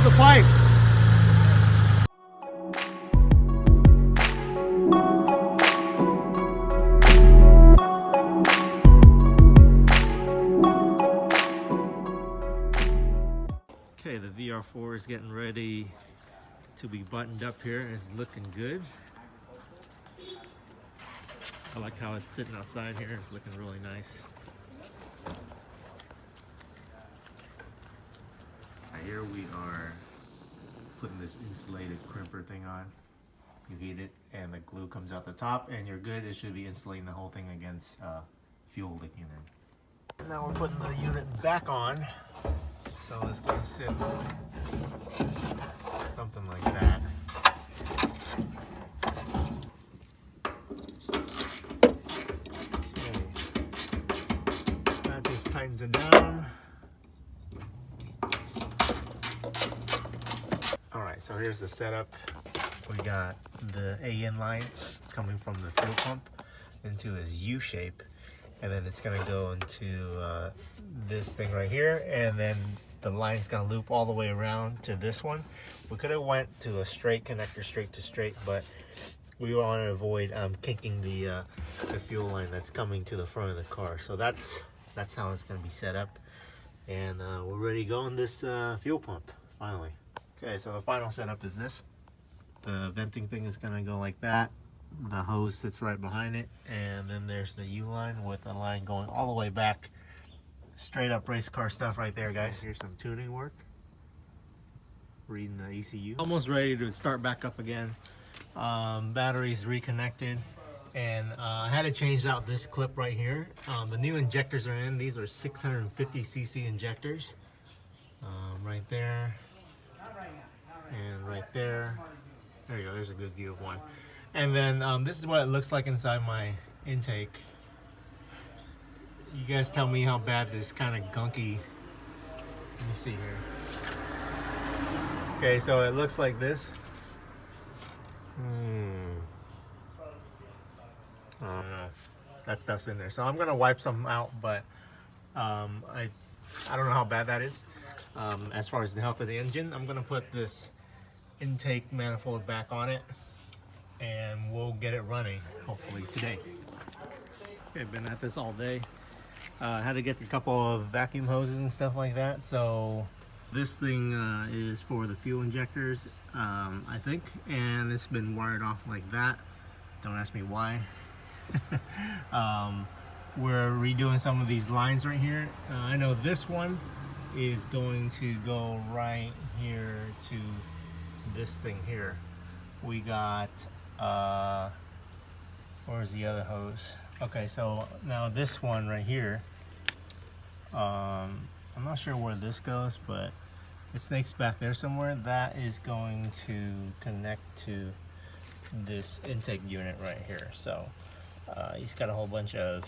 the pipe. Okay, the VR4 is getting ready to be buttoned up here and it's looking good. I like how it's sitting outside here. It's looking really nice. Here we are putting this insulated crimper thing on. You heat it and the glue comes out the top and you're good. It should be insulating the whole thing against fuel leaking in. Now we're putting the unit back on. So it's going to sit something like that. Okay. That just tightens it down. Alright, so here's the setup. We got the AN line coming from the fuel pump into his U shape. And then it's going to go into this thing right here. And then the line's going to loop all the way around to this one. We could have went to a straight connector, straight to straight, but we want to avoid kinking the fuel line that's coming to the front of the car. So that's how it's going to be set up. And we're ready to go on this fuel pump, finally. Okay, so the final setup is this. The venting thing is going to go like that. The hose sits right behind it, and then there's the U line with a line going all the way back. Straight up race car stuff right there, guys. Here's some tuning work. Reading the ECU. Almost ready to start back up again. Batteries reconnected, and I had to change out this clip right here. The new injectors are in. These are 650cc injectors. Right there, and right there. There you go. There's a good view of one. And then this is what it looks like inside my intake. You guys tell me how bad this kind of gunky. Let me see here. Okay, so it looks like this. I don't know. That stuff's in there. So I'm gonna wipe some out, but I don't know how bad that is. As far as the health of the engine, I'm gonna put this intake manifold back on it, and we'll get it running hopefully today. Okay, been at this all day. Had to get a couple of vacuum hoses and stuff like that. So this thing is for the fuel injectors, I think, and it's been wired off like that. Don't ask me why. We're redoing some of these lines right here. I know this one is going to go right here to this thing here. We got where's the other hose? Okay, so now this one right here, I'm not sure where this goes, but it snakes back there somewhere. That is going to connect to this intake unit right here. So he's got a whole bunch of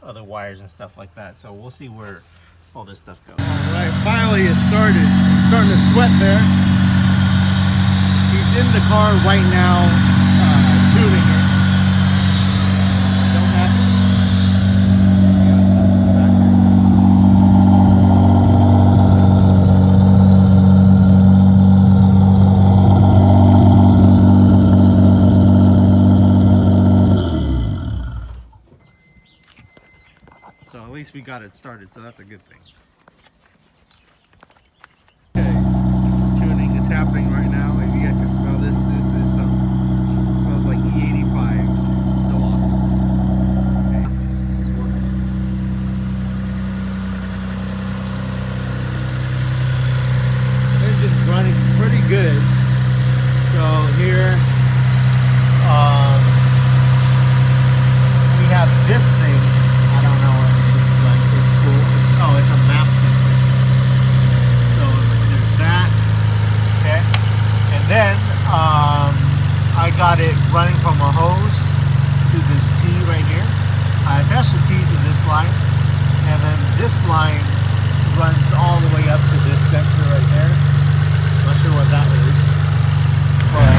other wires and stuff like that. So we'll see where all this stuff goes. All right, finally it started. It's starting to sweat there. He's in the car right now, tuning it. Don't have to. So at least we got it started, so that's a good thing. Happening right now. If you guys can smell this, this is some, it smells like E85. It's so awesome. Okay, it's working. Engine's running pretty good. So here we have this thing. I don't know what it is, but it's cool. Oh, it's a map sensor. So there's that. And then I got it running from a hose to this T right here. I attached the T to this line, and then this line runs all the way up to this sensor right there. Not sure what that is, but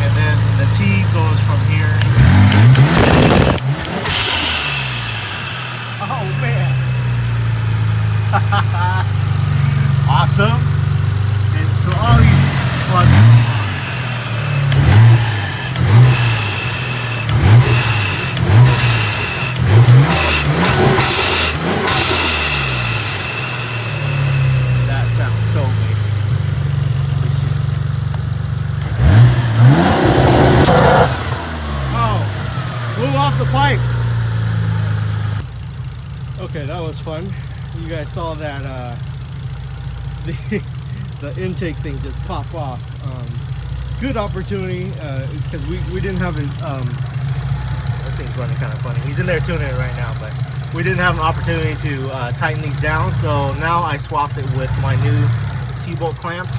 and then the T goes from here. Oh man! Awesome. And so all these plugs. That sounds so amazing. Oh, blew off the pipe. Okay, that was fun. You guys saw that the intake thing just pop off. Good opportunity because we didn't have it. That thing's running kind of funny. He's in there tuning it right now, but we didn't have an opportunity to tighten these down. So now I swapped it with my new T-bolt clamps.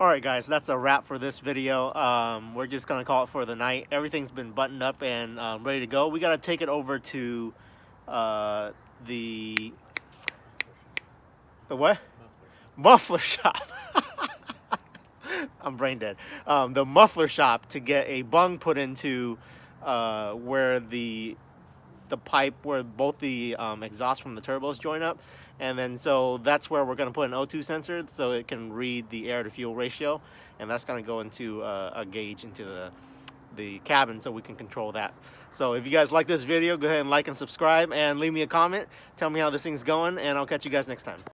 Alright guys, that's a wrap for this video. We're just going to call it for the night. Everything's been buttoned up and ready to go. We got to take it over to the what? Muffler shop. I'm brain dead. The muffler shop to get a bung put into where the pipe where both the exhaust from the turbos join up, and then so that's where we're going to put an O2 sensor so it can read the air to fuel ratio, and that's going to go into a gauge into the cabin so we can control that. So if you guys like this video, go ahead and like and subscribe and leave me a comment. Tell me how this thing's going, and I'll catch you guys next time.